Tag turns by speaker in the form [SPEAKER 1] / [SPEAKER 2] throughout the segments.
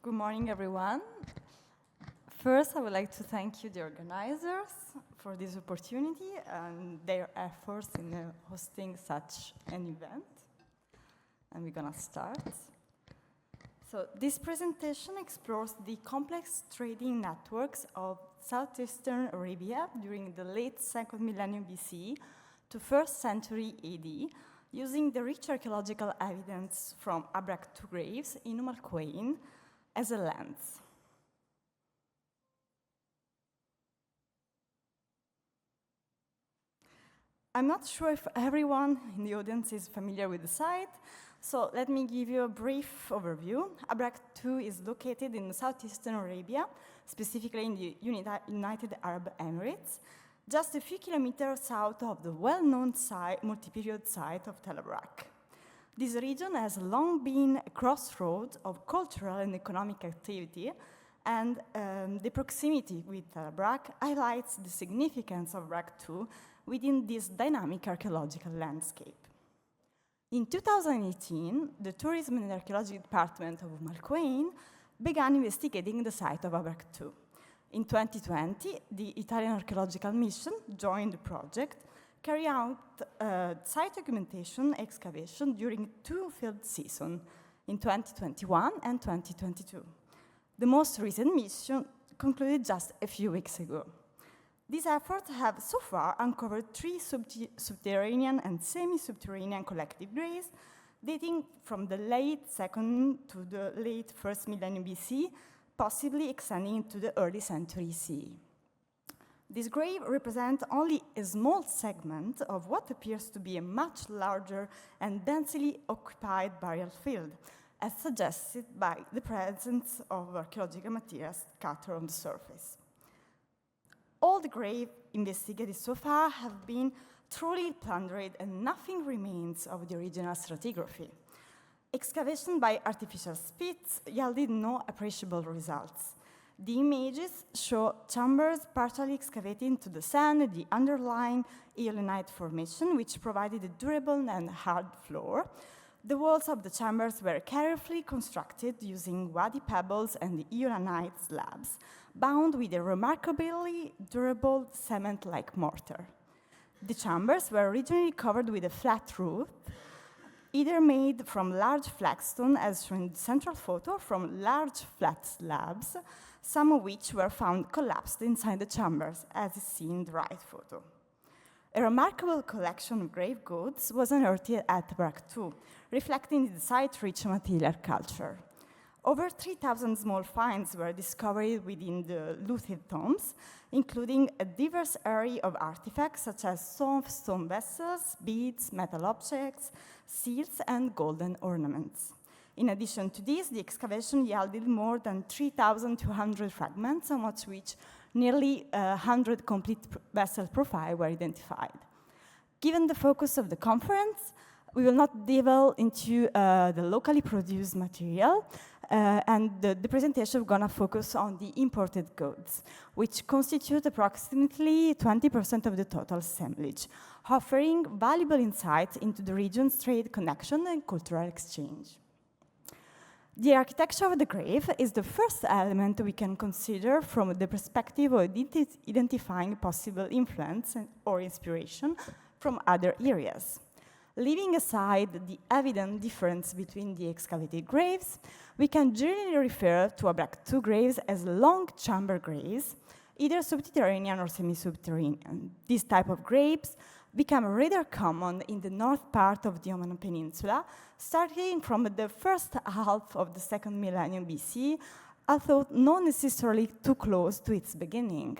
[SPEAKER 1] Good morning, everyone. First, I would like to thank you, the organizers, for this opportunity and their efforts in hosting such an event. And we're gonna start. So this presentation explores the complex trading networks of southeastern Arabia during the late 2nd millennium B.C.E. to 1st century A.D., using the rich archaeological evidence from Abraq II graves in al-Quwain as a lens. I'm not sure if everyone in the audience is familiar with the site, so let me give you a brief overview. Abraq II is located in southeastern Arabia, specifically in the United Arab Emirates, just a few kilometers south of the well-known multi-period site of Tel Abraq. This region has long been a crossroads of cultural and economic activity, and the proximity with Tel Abraq highlights the significance of Abraq II within this dynamic archaeological landscape. In 2018, the Tourism and Archaeology Department of al-Quwain began investigating the site of Abraq II. In 2020, the Italian Archaeological Mission joined the project, carrying out site documentation excavation during 2 field seasons, in 2021 and 2022. The most recent mission concluded just a few weeks ago. These efforts have so far uncovered 3 subterranean and semi-subterranean collective graves dating from the late 2nd to the late 1st millennium BC, possibly extending into the early century CE. This grave represents only a small segment of what appears to be a much larger and densely occupied burial field, as suggested by the presence of archaeological materials scattered on the surface. All the graves investigated so far have been truly plundered and nothing remains of the original stratigraphy. Excavation by artificial spits yielded no appreciable results. The images show chambers partially excavated into the sand, the underlying eolinite formation, which provided a durable and hard floor. The walls of the chambers were carefully constructed using wadi pebbles and eolinite slabs, bound with a remarkably durable cement-like mortar. The chambers were originally covered with a flat roof, either made from large flagstone, as shown in the central photo, or from large flat slabs, some of which were found collapsed inside the chambers, as is seen in the right photo. A remarkable collection of grave goods was unearthed at Abraq II, reflecting the site-rich material culture. Over 3,000 small finds were discovered within the looted tombs, including a diverse array of artifacts such as stone vessels, beads, metal objects, seals, and golden ornaments. In addition to this, the excavation yielded more than 3,200 fragments, on which nearly 100 complete vessel profiles were identified. Given the focus of the conference, we will not delve into the locally produced material, and the presentation is going to focus on the imported goods, which constitute approximately 20% of the total assemblage, offering valuable insights into the region's trade connection and cultural exchange. The architecture of the grave is the first element we can consider from the perspective of identifying possible influence or inspiration from other areas. Leaving aside the evident difference between the excavated graves, we can generally refer to Abraq II graves as long chamber graves, either subterranean or semi-subterranean. This type of graves become rather common in the north part of the Oman Peninsula, starting from the first half of the 2nd millennium BC, although not necessarily too close to its beginning.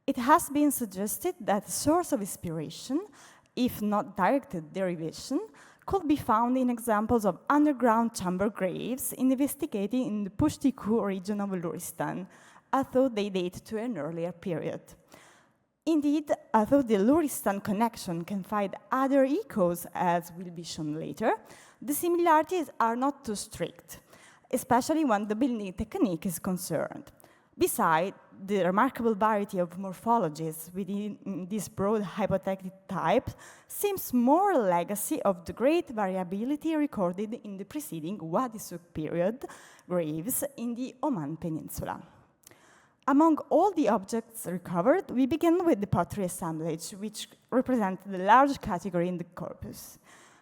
[SPEAKER 1] It has been suggested that a source of inspiration, if not directed derivation, could be found in examples of underground chamber graves investigated in the Pushtiku region of Luristan, although they date to an earlier period. Indeed, although the Luristan connection can find other echoes, as will be shown later, the similarities are not too strict, especially when the building technique is concerned. Besides, the remarkable variety of morphologies within this broad hypothetic type seems more a legacy of the great variability recorded in the preceding Wadi Suk period graves in the Oman Peninsula. Among all the objects recovered, we begin with the pottery assemblage, which represents the large category in the corpus.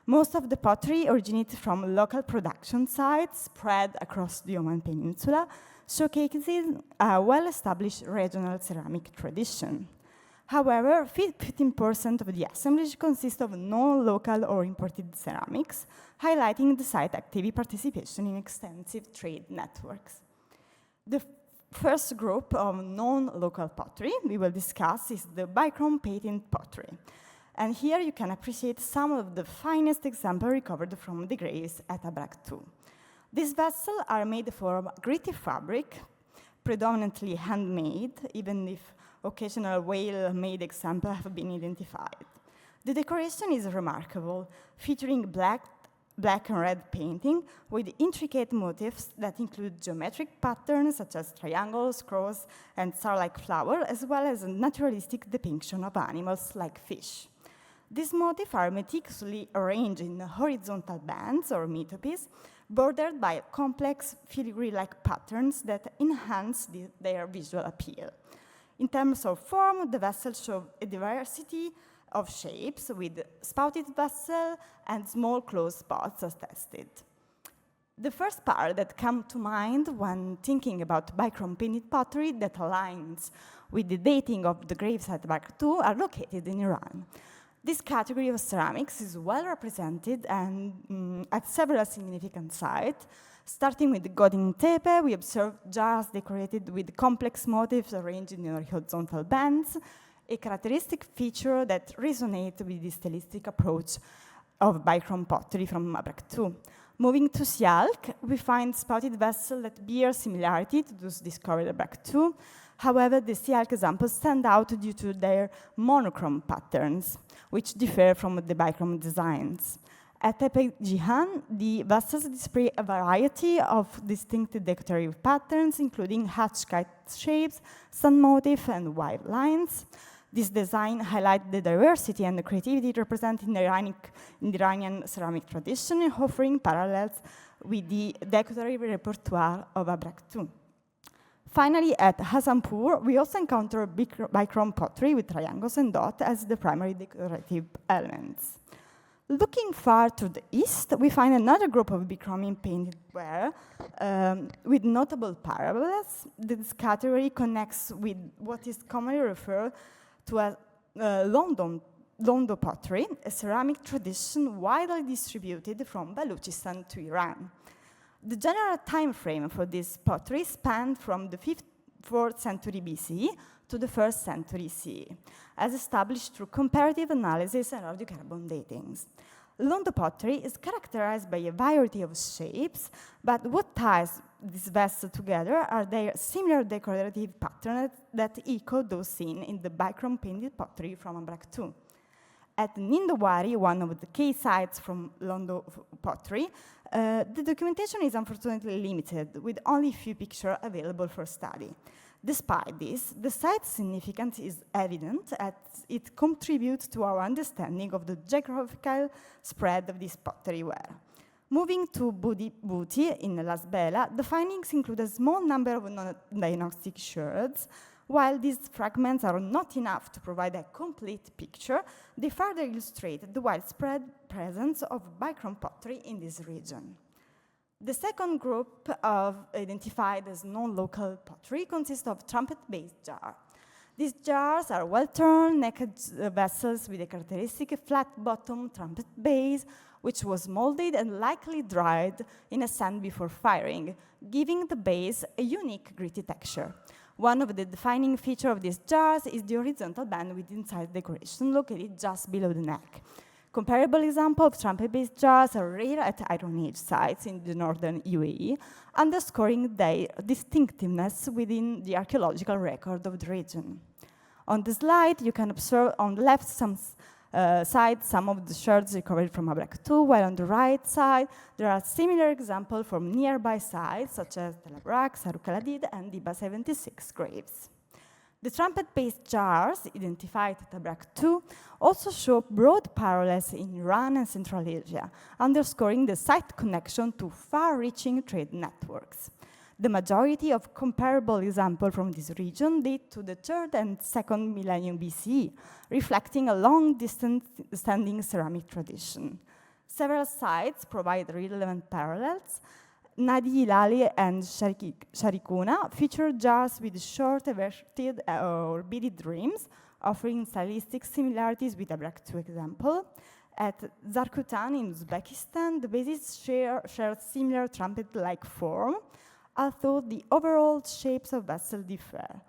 [SPEAKER 1] Most of the pottery originated from local production sites spread across the Oman Peninsula, showcasing a well-established regional ceramic tradition. However, 15% of the assemblage consists of non-local or imported ceramics, highlighting the site's active participation in extensive trade networks. The first group of non-local pottery we will discuss is the bichrome painted pottery. And here you can appreciate some of the finest examples recovered from the graves at Abraq too. These vessels are made from gritty fabric, predominantly handmade, even if occasional whale-made examples have been identified. The decoration is remarkable, featuring black and red painting with intricate motifs that include geometric patterns such as triangles, crows, and star-like flower, as well as a naturalistic depiction of animals like fish. These motifs are meticulously arranged in horizontal bands or metopes, bordered by complex filigree-like patterns that enhance their visual appeal. In terms of form, the vessels show a diversity of shapes with spouted vessel and small closed spots as tested. The first part that comes to mind when thinking about bichrome painted pottery that aligns with the dating of the graves at Abraq II are located in Iran. This category of ceramics is well represented and at several significant sites. Starting with Godin Tepe, we observe jars decorated with complex motifs arranged in horizontal bands, a characteristic feature that resonates with the stylistic approach of bichrome pottery from Abraq II. Moving to Sialk, we find spouted vessels that bear similarity to those discovered at Abraq II. However, the Sialk examples stand out due to their monochrome patterns, which differ from the bichrome designs. At Tepe Jihan, the vessels display a variety of distinct decorative patterns, including hatch-kite shapes, sun motif, and wide lines. This design highlights the diversity and the creativity represented in the Iranian ceramic tradition, offering parallels with the decorative repertoire of Abraq II. Finally, at Hasanpur, we also encounter bichrome pottery with triangles and dots as the primary decorative elements. Looking far to the east, we find another group of bichrome painted ware with notable parallels. This category connects with what is commonly referred to as Londo pottery, a ceramic tradition widely distributed from Baluchistan to Iran. The general time frame for this pottery spanned from the 4th century B.C.E. to the 1st century C.E., as established through comparative analysis and radiocarbon datings. Londo pottery is characterized by a variety of shapes, but what ties these vessels together are their similar decorative patterns that echo those seen in the bichrome painted pottery from Abraq II. At Nindawari, one of the key sites from Londo pottery, the documentation is unfortunately limited, with only a few pictures available for study. Despite this, the site's significance is evident as it contributes to our understanding of the geographical spread of this pottery ware. Moving to Buti in Las Bela, the findings include a small number of non-diagnostic shards. While these fragments are not enough to provide a complete picture, they further illustrate the widespread presence of bichrome pottery in this region. The second group of identified as non-local pottery consists of trumpet-based jars. These jars are well-turned, naked vessels with a characteristic flat-bottom trumpet base, which was molded and likely dried in a sand before firing, giving the base a unique gritty texture. One of the defining features of these jars is the horizontal band with inside decoration located just below the neck. Comparable examples of trumpet-based jars are rare at Iron Age sites in the northern U.A.E., underscoring their distinctiveness within the archaeological record of the region. On the slide, you can observe on the left side some of the shards recovered from Abraq II, while on the right side, there are similar examples from nearby sites, such as Tel Abraq, Saruk al-Hadid, and Diba 76 graves. The trumpet-based jars identified at Abraq II also show broad parallels in Iran and Central Asia, underscoring the site connection to far-reaching trade networks. The majority of comparable examples from this region date to the 3rd and 2nd millennium B.C.E., reflecting a long-distance standing ceramic tradition. Several sites provide relevant parallels. Nadi Hilali and Sharikuna feature jars with short, everted or beaded rims, offering stylistic similarities with Abraq II example. At Zarkutan in Uzbekistan, the bases share similar trumpet-like form, although the overall shapes of vessels differ.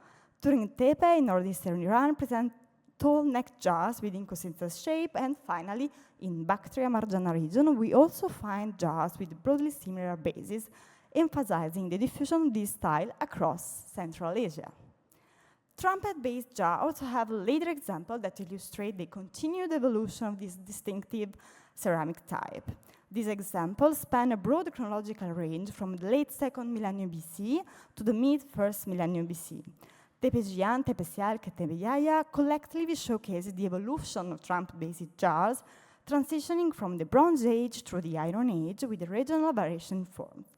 [SPEAKER 1] Turin Tepe in northeastern Iran present tall neck jars with inconsistent shape, and finally, in Bactria-Marjana region, we also find jars with broadly similar bases, emphasizing the diffusion of this style across Central Asia. Trumpet-based jars also have a later example that illustrate the continued evolution of this distinctive ceramic type. These examples span a broad chronological range from the late 2nd millennium BC to the mid-1st millennium BC. Tepejian, Tepesialk, and Tepeyaya collectively showcase the evolution of trumpet-based jars, transitioning from the Bronze Age through the Iron Age with regional variation forms.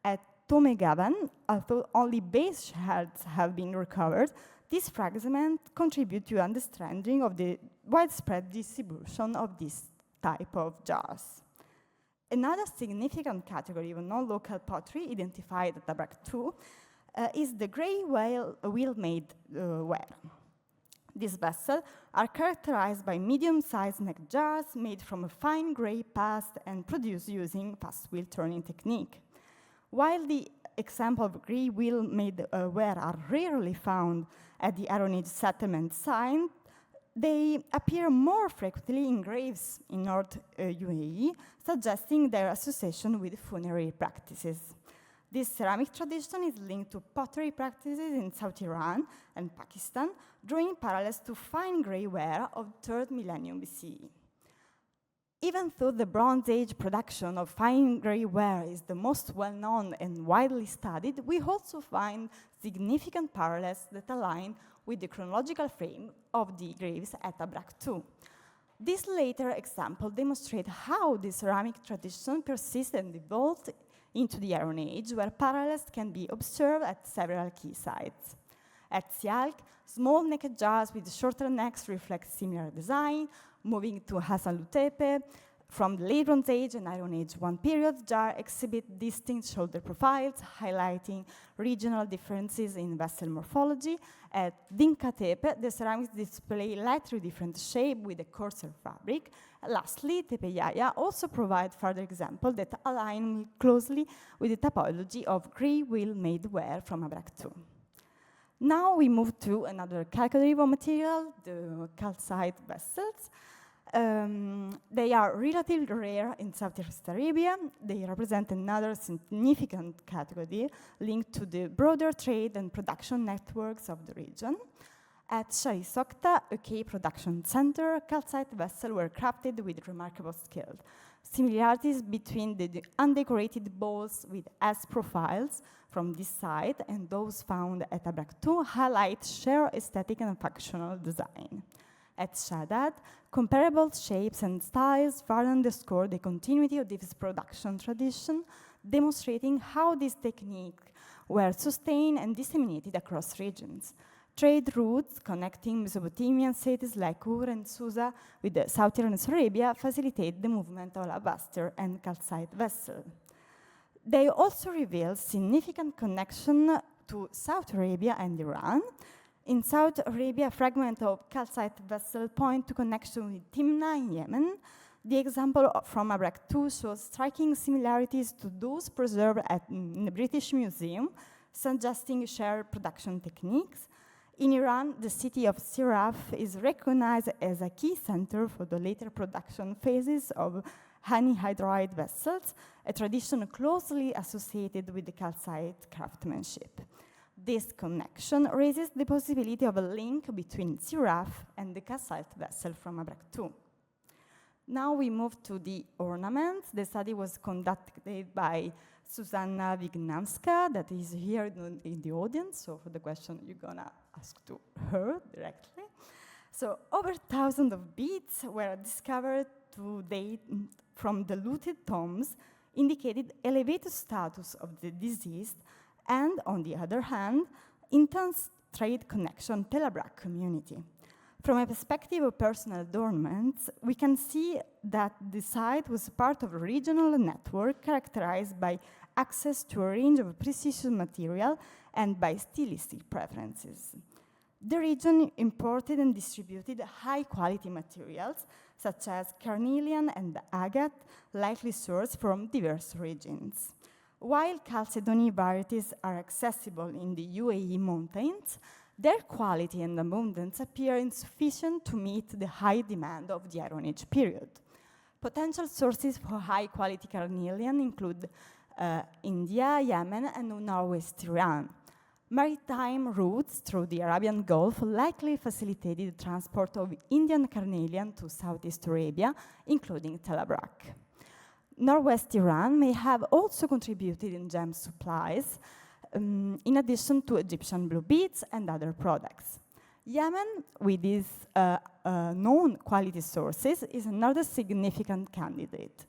[SPEAKER 1] At Tomegavan, although only base shards have been recovered, these fragments contribute to understanding of the widespread distribution of this type of jars. Another significant category of non-local pottery identified at Abraq II is the grey wheel-made ware. These vessels are characterized by medium-sized neck jars made from a fine grey past and produced using fast wheel turning technique. While the example of grey wheel-made ware are rarely found at the Iron Age settlement site, they appear more frequently in graves in North U.A.E., suggesting their association with funerary practices. This ceramic tradition is linked to pottery practices in South Iran and Pakistan, drawing parallels to fine grey ware of 3rd millennium BCE. Even though the Bronze Age production of fine grey ware is the most well-known and widely studied, we also find significant parallels that align with the chronological frame of the graves at Abraq II. This later example demonstrates how the ceramic tradition persisted and evolved into the Iron Age, where parallels can be observed at several key sites. At Sialk, small necked jars with shorter necks reflect similar design. Moving to Hasan Lutepe, from the late Bronze Age and Iron Age I period, jars exhibit distinct shoulder profiles, highlighting regional differences in vessel morphology. At Dinka Tepe, the ceramics display slightly different shape with a coarser fabric. Lastly, Tepeyaya also provide further examples that align closely with the typology of grey wheel-made ware from Abraq II. Now we move to another category of material, the calcite vessels. They are relatively rare in Southeast Arabia. They represent another significant category linked to the broader trade and production networks of the region. At Sharisokta, a key production center, calcite vessels were crafted with remarkable skill. Similarities between the undecorated bowls with S profiles from this site and those found at Abraq II highlight shared aesthetic and functional design. At Shaddad, comparable shapes and styles further underscore the continuity of this production tradition, demonstrating how these techniques were sustained and disseminated across regions. Trade routes connecting Mesopotamian cities like Ur and Susa with southern Arabia facilitate the movement of alabaster and calcite vessels. They also reveal significant connection to South Arabia and Iran. In South Arabia, fragments of calcite vessel point to connection with Timna in Yemen. The example from Abraq II shows striking similarities to those preserved in the British Museum, suggesting shared production techniques. In Iran, the city of Siraf is recognized as a key center for the later production phases of anhydride vessels, a tradition closely associated with the calcite craftsmanship. This connection raises the possibility of a link between Siraf and the calcite vessel from Abraq II. Now we move to the ornaments. The study was conducted by Zuzanna Wygnanska, that is here in the audience, so for the question you're gonna ask to her directly. So over thousands of beads were discovered to date from the looted tombs, indicated elevated status of the deceased, and on the other hand, intense trade connection to the Abraq community. From a perspective of personal adornments, we can see that the site was part of a regional network characterized by access to a range of precious material and by stylistic preferences. The region imported and distributed high-quality materials, such as carnelian and agate, likely sourced from diverse regions. While Chalcedony varieties are accessible in the U.A.E. mountains, their quality and abundance appear insufficient to meet the high demand of the Iron Age period. Potential sources for high-quality carnelian include India, Yemen, and northwest Iran. Maritime routes through the Arabian Gulf likely facilitated the transport of Indian carnelian to Southeast Arabia, including Tel Abraq. Northwest Iran may have also contributed in gem supplies, in addition to Egyptian blue beads and other products. Yemen, with its known quality sources, is another significant candidate.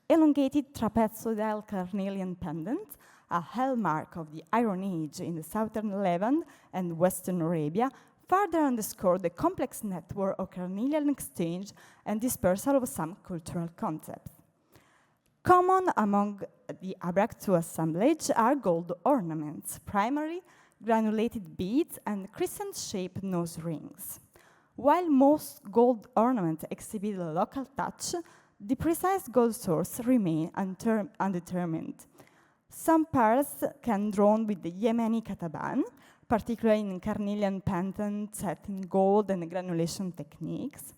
[SPEAKER 1] Elongated trapezoidal carnelian pendant, a hallmark of the Iron Age in the southern Levant and western Arabia, further underscore the complex network of carnelian exchange and dispersal of some cultural concepts. Common among the Abraq II assemblage are gold ornaments, primarily granulated beads and crescent-shaped nose rings. While most gold ornaments exhibit a local touch, the precise gold source remains undetermined. Some pearls can drawn with the Yemeni kataban, particularly in carnelian pendants set in gold and granulation techniques.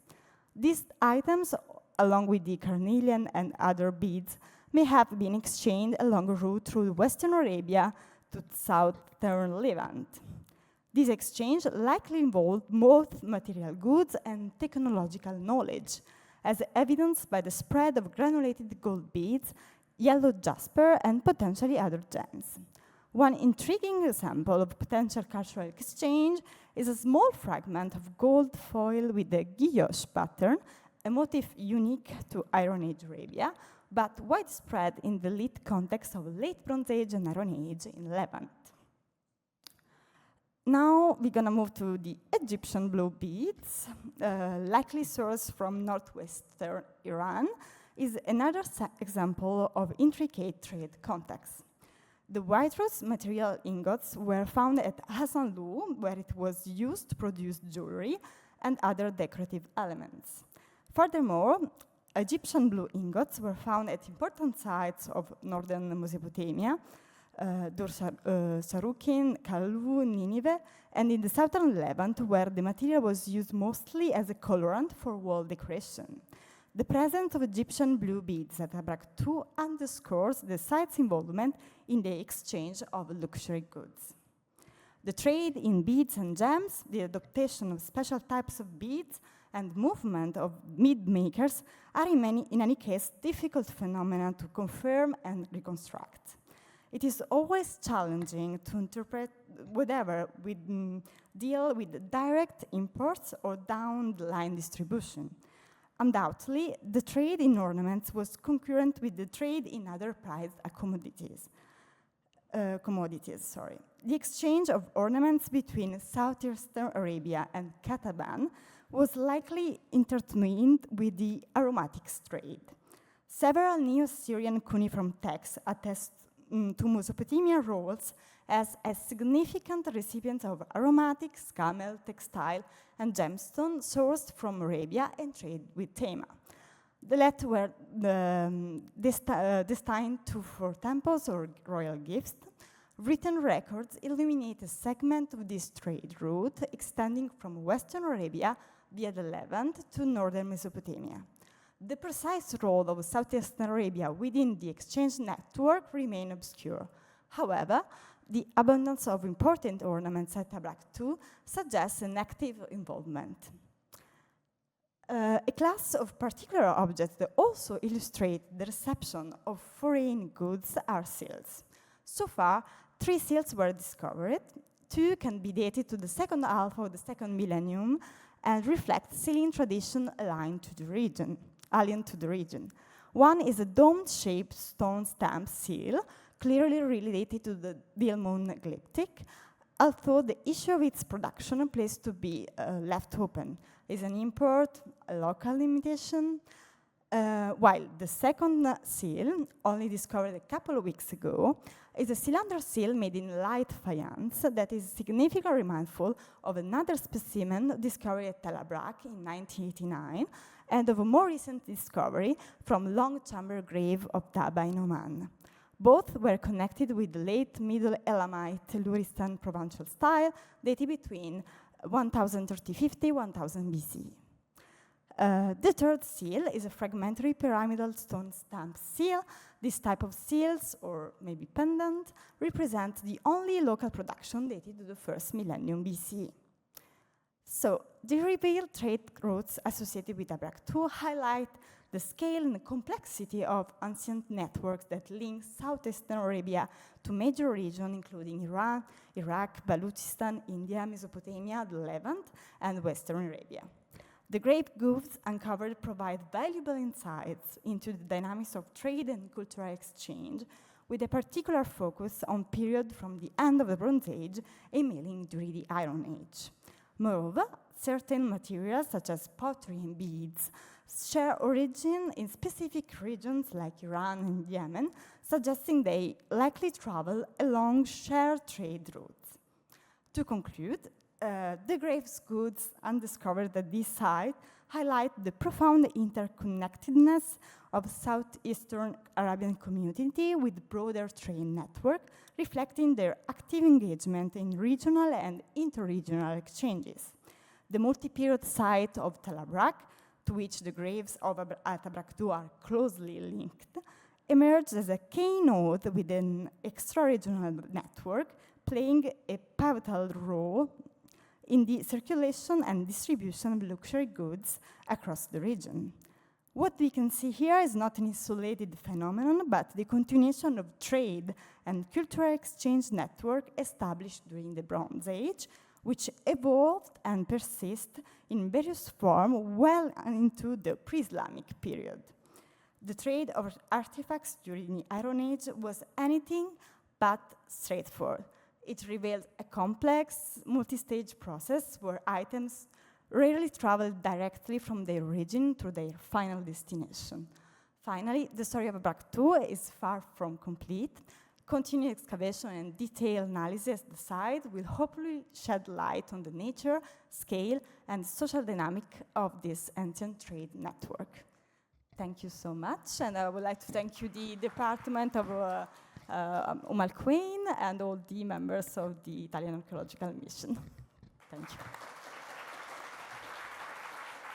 [SPEAKER 1] These items, along with the carnelian and other beads, may have been exchanged along a route through Western Arabia to southern Levant. This exchange likely involved both material goods and technological knowledge, as evidenced by the spread of granulated gold beads, yellow jasper, and potentially other gems. One intriguing example of potential cultural exchange is a small fragment of gold foil with the guilloche pattern, a motif unique to Iron Age Arabia, but widespread in the lit context of late Bronze Age and Iron Age in Levant. Now we're gonna move to the Egyptian blue beads, likely sourced from northwestern Iran, is another example of intricate trade contacts. The white rose material ingots were found at Hassanlu, where it was used to produce jewelry and other decorative elements. Furthermore, Egyptian blue ingots were found at important sites of northern Mesopotamia, Sarukin, Kalu, Nineveh, and in the southern Levant, where the material was used mostly as a colorant for wall decoration. The presence of Egyptian blue beads at Abraq II underscores the site's involvement in the exchange of luxury goods. The trade in beads and gems, the adaptation of special types of beads, and movement of bead makers are in any case difficult phenomena to confirm and reconstruct. It is always challenging to interpret whatever we deal with direct imports or down-the-line distribution. Undoubtedly, the trade in ornaments was concurrent with the trade in other prized commodities. The exchange of ornaments between southeastern Arabia and Kataban was likely intertwined with the aromatics trade. Several Neo-Syrian cuneiform texts attest to Mesopotamian roles as a significant recipient of aromatics, camel, textile, and gemstone sourced from Arabia and trade with Tema. The latter were destined for temples or royal gifts. Written records illuminate a segment of this trade route extending from Western Arabia via the Levant to northern Mesopotamia. The precise role of Southeastern Arabia within the exchange network remains obscure. However, the abundance of important ornaments at Abraq II suggests an active involvement. A class of particular objects that also illustrate the reception of foreign goods are seals. So far, 3 seals were discovered. 2 can be dated to the second half of the second millennium and reflect sealing tradition alien to the region. One is a dome-shaped stone stamp seal, clearly related to the Dilmun glyptic, although the issue of its production appears to be left open. Is an import, a local limitation, while the second seal, only discovered a couple of weeks ago, is a cylinder seal made in light faience that is significantly mindful of another specimen discovered at Abraq in 1989 and of a more recent discovery from long chamber grave of Taba in Oman. Both were connected with the late Middle Elamite Luristan Provençal style dated between 1050-1000 BC. The third seal is a fragmentary pyramidal stone stamp seal. This type of seals, or maybe pendant, represent the only local production dated to the first millennium BC. So, the revealed trade routes associated with Abraq II highlight the scale and the complexity of ancient networks that link southeastern Arabia to major regions including Iran, Iraq, Baluchistan, India, Mesopotamia, the Levant, and Western Arabia. The grave goods uncovered provide valuable insights into the dynamics of trade and cultural exchange, with a particular focus on period from the end of the Bronze Age and milling during the Iron Age. Moreover, certain materials, such as pottery and beads, share origin in specific regions like Iran and Yemen, suggesting they likely travel along shared trade routes. To conclude, the graves goods undiscovered at this site highlight the profound interconnectedness of southeastern Arabian community with broader trade network, reflecting their active engagement in regional and interregional exchanges. The multi-period site of Tel Abraq, to which the graves of Abraq II are closely linked, emerged as a key node within extra-regional network, playing a pivotal role in the circulation and distribution of luxury goods across the region. What we can see here is not an isolated phenomenon, but the continuation of trade and cultural exchange network established during the Bronze Age, which evolved and persist in various forms well into the pre-Islamic period. The trade of artifacts during the Iron Age was anything but straightforward. It revealed a complex, multi-stage process where items rarely traveled directly from their origin to their final destination. Finally, the story of Abraq II is far from complete. Continued excavation and detailed analysis at the site will hopefully shed light on the nature, scale, and social dynamic of this ancient trade network. Thank you so much, and I would like to thank you, the Department of al-Quwain, and all the members of the Italian Archaeological Mission. Thank you.